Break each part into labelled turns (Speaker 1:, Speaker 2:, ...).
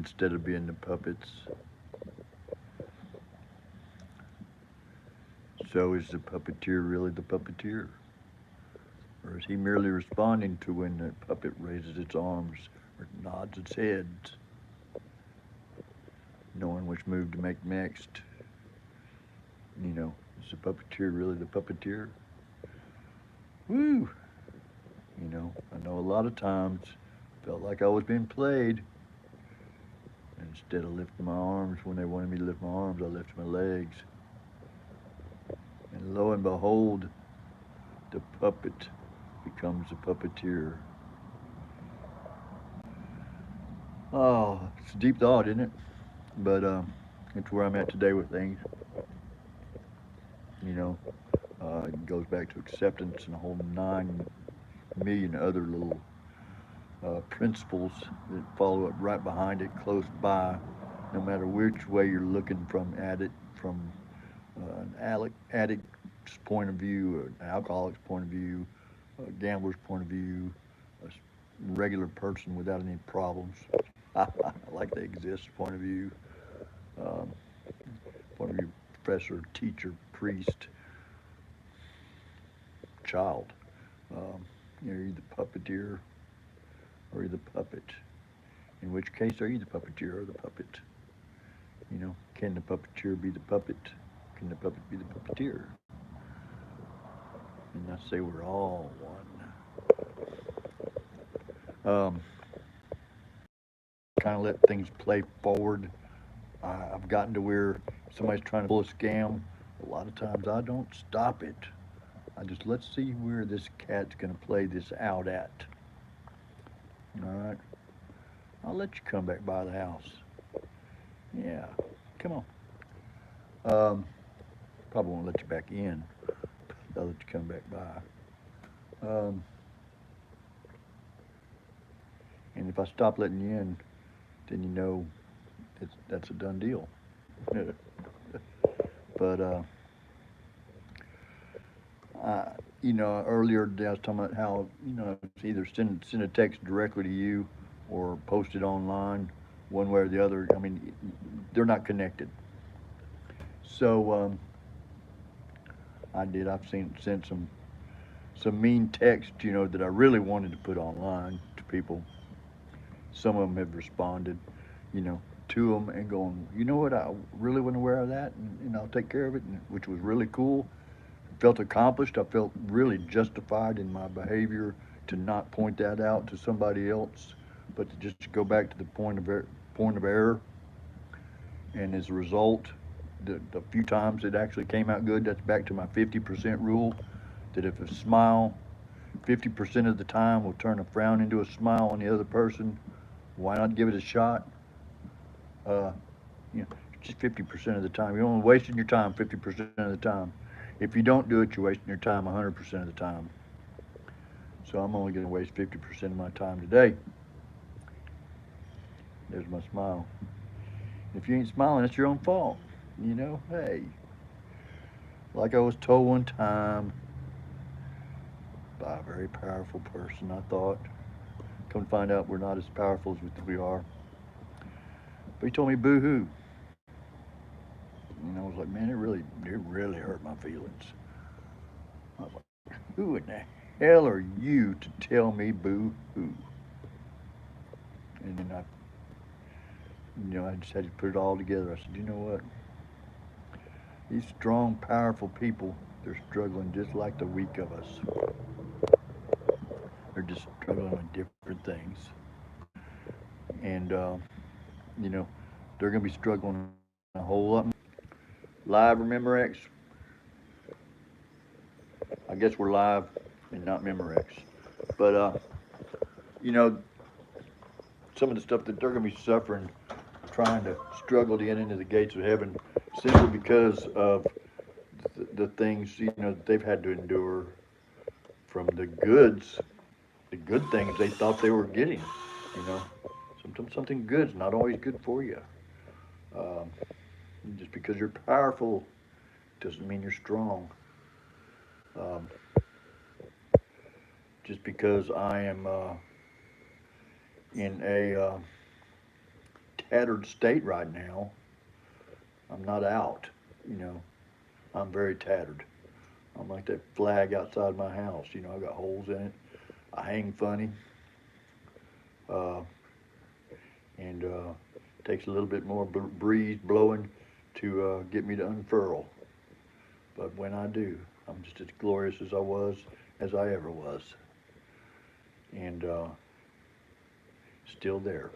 Speaker 1: instead of being the puppets. So is the puppeteer really the puppeteer? Or is he merely responding to when the puppet raises its arms or nods its head, knowing which move to make next? Is the puppeteer really the puppeteer? Woo! I know a lot of times felt like I was being played. Instead of lifting my arms when they wanted me to lift my arms, I lifted my legs. And lo and behold, the puppet becomes the puppeteer. Oh, it's a deep thought, isn't it? But it's where I'm at today with things. You know, it goes back to acceptance and a whole 9 million other little principles that follow up right behind it, close by, no matter which way you're looking from at it, from an addict's point of view, an alcoholic's point of view, a gambler's point of view, a regular person without any problems, like they exist point of view, um, point of view, professor, teacher, priest, child. Um, you're either puppeteer or you're the puppet. In which case, are you the puppeteer or the puppet? Can the puppeteer be the puppet? Can the puppet be the puppeteer? And I say we're all one. Kind of let things play forward. I've gotten to where somebody's trying to pull a scam. A lot of times I don't stop it. I just let's see where this cat's going to play this out at. All right. I'll let you come back by the house. Yeah. Come on. Probably won't let you back in. I'll let you come back by. And if I stop letting you in, then that's a done deal. But earlier today I was talking about how it's either send a text directly to you or post it online, one way or the other. I mean, they're not connected. So I did. I've sent some mean text, that I really wanted to put online to people. Some of them have responded, you know, to them and going, you know what, I really wasn't aware of that, and I'll take care of it, which was really cool. Felt accomplished. I felt really justified in my behavior to not point that out to somebody else, but to just go back to the point of error. And as a result, the few times it actually came out good, that's back to my 50% rule. That if a smile 50% of the time will turn a frown into a smile on the other person, why not give it a shot? Uh, just 50% of the time. You're only wasting your time 50% of the time. If you don't do it, you're wasting your time 100% of the time. So I'm only going to waste 50% of my time today. There's my smile. If you ain't smiling, it's your own fault. Hey, like I was told one time by a very powerful person, I thought. Come to find out we're not as powerful as we think we are. But he told me boo hoo. I was like, man, it really hurt my feelings. I was like, who in the hell are you to tell me boo hoo? And then I just had to put it all together. I said, you know what? These strong, powerful people, they're struggling just like the weak of us. They're just struggling with different things. And, they're going to be struggling a whole lot more. Live, remember X? I guess we're live and not Memorex. But, you know, some of the stuff that they're going to be suffering, trying to struggle to get into the gates of heaven, simply because of the things, that they've had to endure from the good things they thought they were getting. You know, sometimes something good's not always good for you. Um, just because you're powerful doesn't mean you're strong. Um, just because I am in a tattered state right now. I'm not out, you know. I'm very tattered. I'm like that flag outside my house. You know, I got holes in it. I hang funny. Uh, and takes a little bit more breeze blowing to get me to unfurl. But when I do, I'm just as glorious as I was, as I ever was. And still there.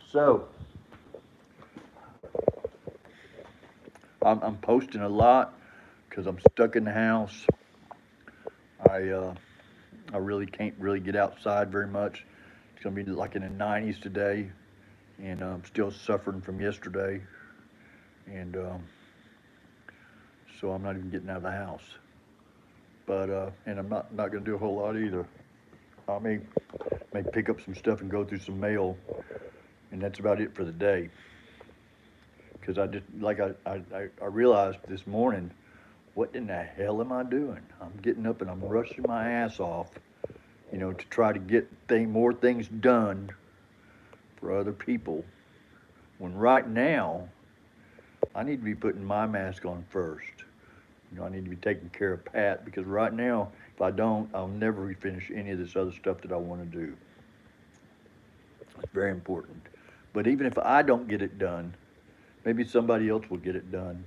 Speaker 1: So, I'm posting a lot because I'm stuck in the house. I I really can't really get outside very much. It's gonna be like in the 90s today, and I'm still suffering from yesterday, and so I'm not even getting out of the house. But and I'm not gonna do a whole lot either. I may pick up some stuff and go through some mail, and that's about it for the day. Because I just like I realized this morning, what in the hell am I doing? I'm getting up and I'm rushing my ass off, you know, to try to get more things done for other people. When right now, I need to be putting my mask on first. You know, I need to be taking care of Pat because right now, if I don't, I'll never finish any of this other stuff that I want to do. It's very important. But even if I don't get it done, maybe somebody else will get it done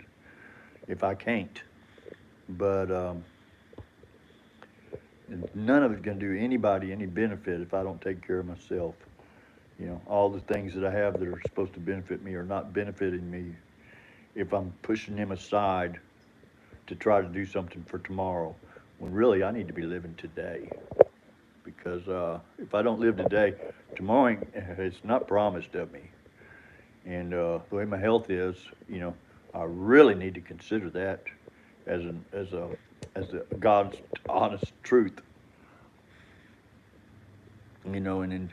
Speaker 1: if I can't. But none of it's going to do anybody any benefit if I don't take care of myself. You know, all the things that I have that are supposed to benefit me are not benefiting me if I'm pushing them aside to try to do something for tomorrow. When really I need to be living today. Because if I don't live today, tomorrow it's not promised of me. And the way my health is, you know, I really need to consider that as a God's honest truth. You know, and then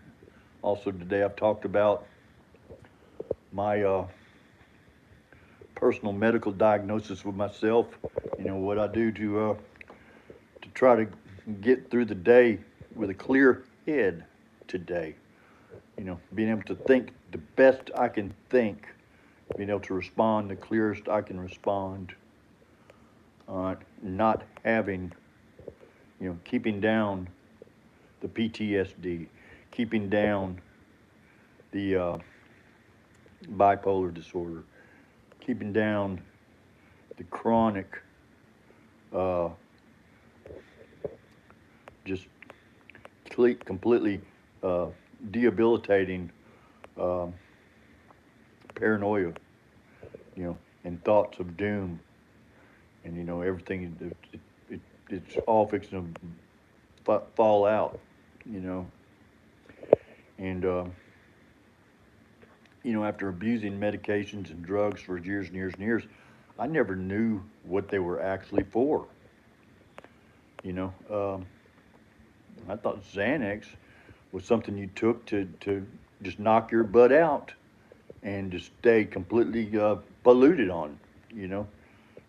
Speaker 1: also today I've talked about my personal medical diagnosis with myself. You know what I do to try to get through the day with a clear head today. You know, being able to think the best I can think, being able to respond the clearest I can respond, not having, you know, keeping down the PTSD, keeping down the bipolar disorder, keeping down the chronic, uh, just completely debilitating paranoia, you know, and thoughts of doom, and you know everything. It's all fixing to fall out, you know, and you know, after abusing medications and drugs for years and years and years, I never knew what they were actually for. You know, I thought Xanax was something you took to just knock your butt out and just stay completely polluted on. You know,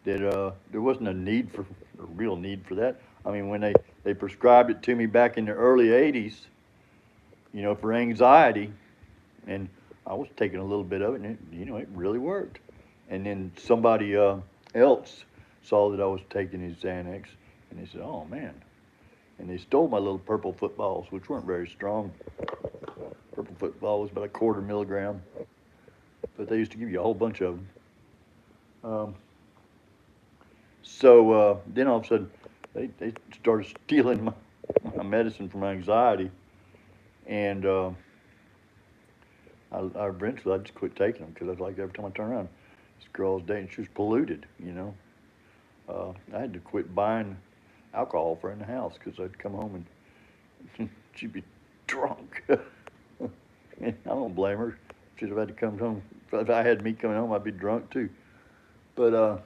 Speaker 1: that there wasn't a real need for that. I mean, when they prescribed it to me back in the early 80s, you know, for anxiety, and I was taking a little bit of it, and you know, it really worked. And then somebody else saw that I was taking his Xanax, and they said, "Oh man!" And they stole my little purple footballs, which weren't very strong. Purple football was about a quarter milligram, but they used to give you a whole bunch of them. So then all of a sudden, they started stealing my medicine for my anxiety, and I eventually I just quit taking them because I was like, every time I turn around, this girl was dating, she was polluted, you know. I had to quit buying alcohol for her in the house because I'd come home and she'd be drunk. And I don't blame her. She'd have had to come home. If I had me coming home, I'd be drunk too. But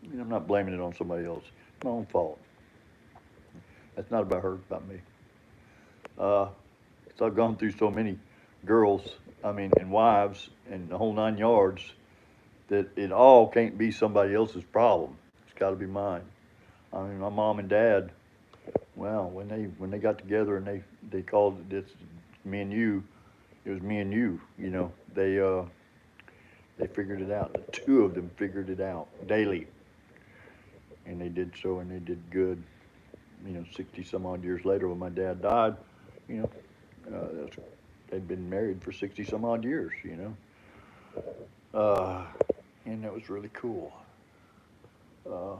Speaker 1: you know, I'm not blaming it on somebody else. It's my own fault. That's not about her, it's about me. So I've gone through so many girls, I mean, and wives, and the whole 9 yards, that it all can't be somebody else's problem. It's got to be mine. I mean, my mom and dad, well, when they got together and they called this me and you, it was me and you. You know, they figured it out. The two of them figured it out daily, and they did so, and they did good. You know, 60 some odd years later, when my dad died, you know, they'd been married for 60 some odd years. You know, and that was really cool. Uh,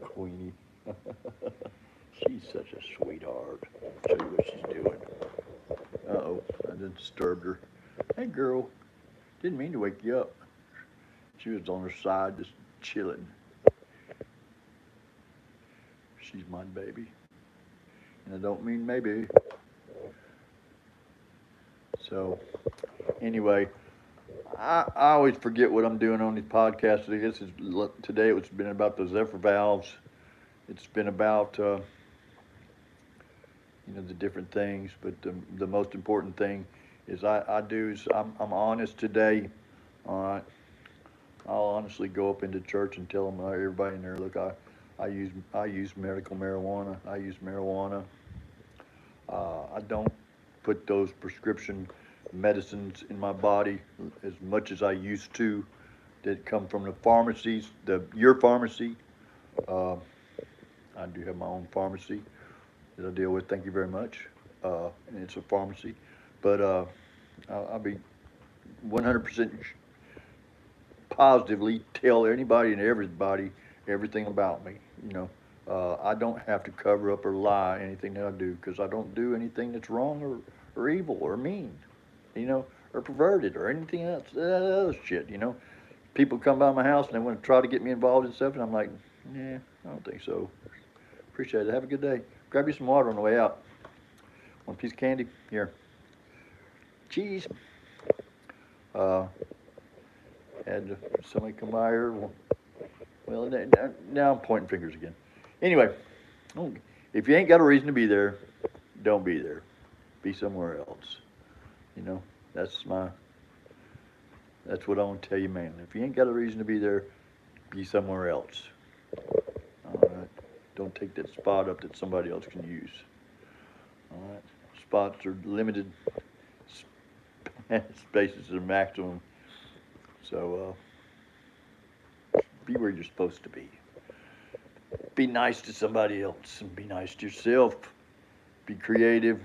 Speaker 1: Queenie. She's such a sweetheart. Show you what she's doing. Uh-oh, I just disturbed her. Hey, girl. Didn't mean to wake you up. She was on her side just chilling. She's my baby. And I don't mean maybe. So, anyway, I always forget what I'm doing on these podcasts. Today it's been about the Zephyr valves. It's been about you know, the different things, but the most important thing is I'm honest today. All right, I'll honestly go up into church and tell them, everybody in there, look, I use medical marijuana. I use marijuana. I don't put those prescription medicines in my body as much as I used to, that come from the pharmacies, your pharmacy. Uh, I do have my own pharmacy that I deal with. Thank you very much. And it's a pharmacy, but I'll be 100% positively tell anybody and everybody everything about me. You know, I don't have to cover up or lie anything that I do, because I don't do anything that's wrong or evil or mean, you know, or perverted or anything else, that other shit. You know, people come by my house and they want to try to get me involved in stuff, and I'm like, yeah, I don't think so. Appreciate it. Have a good day. Grab you some water on the way out. One piece of candy here. Cheese. Had somebody come by here. Well, now I'm pointing fingers again. Anyway, if you ain't got a reason to be there, don't be there. Be somewhere else. You know, that's what I want to tell you, man. If you ain't got a reason to be there, be somewhere else. All right. Don't take that spot up that somebody else can use. All right. Spots are limited. Spaces are maximum. So be where you're supposed to be. Be nice to somebody else and be nice to yourself. Be creative.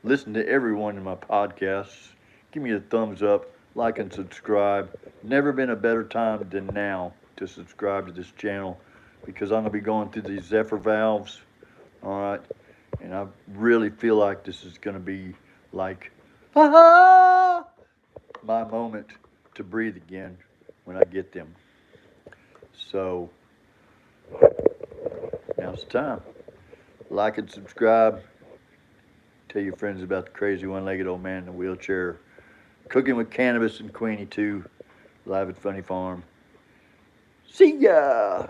Speaker 1: Listen to everyone in my podcasts. Give me a thumbs up, like and subscribe. Never been a better time than now to subscribe to this channel, because I'm going to be going through these Zephyr valves. All right. And I really feel like this is going to be like, my moment to breathe again when I get them. So now's the time. Like and subscribe. Tell your friends about the crazy one-legged old man in the wheelchair. Cooking with Cannabis and Queenie 2, live at Funny Farm. See ya!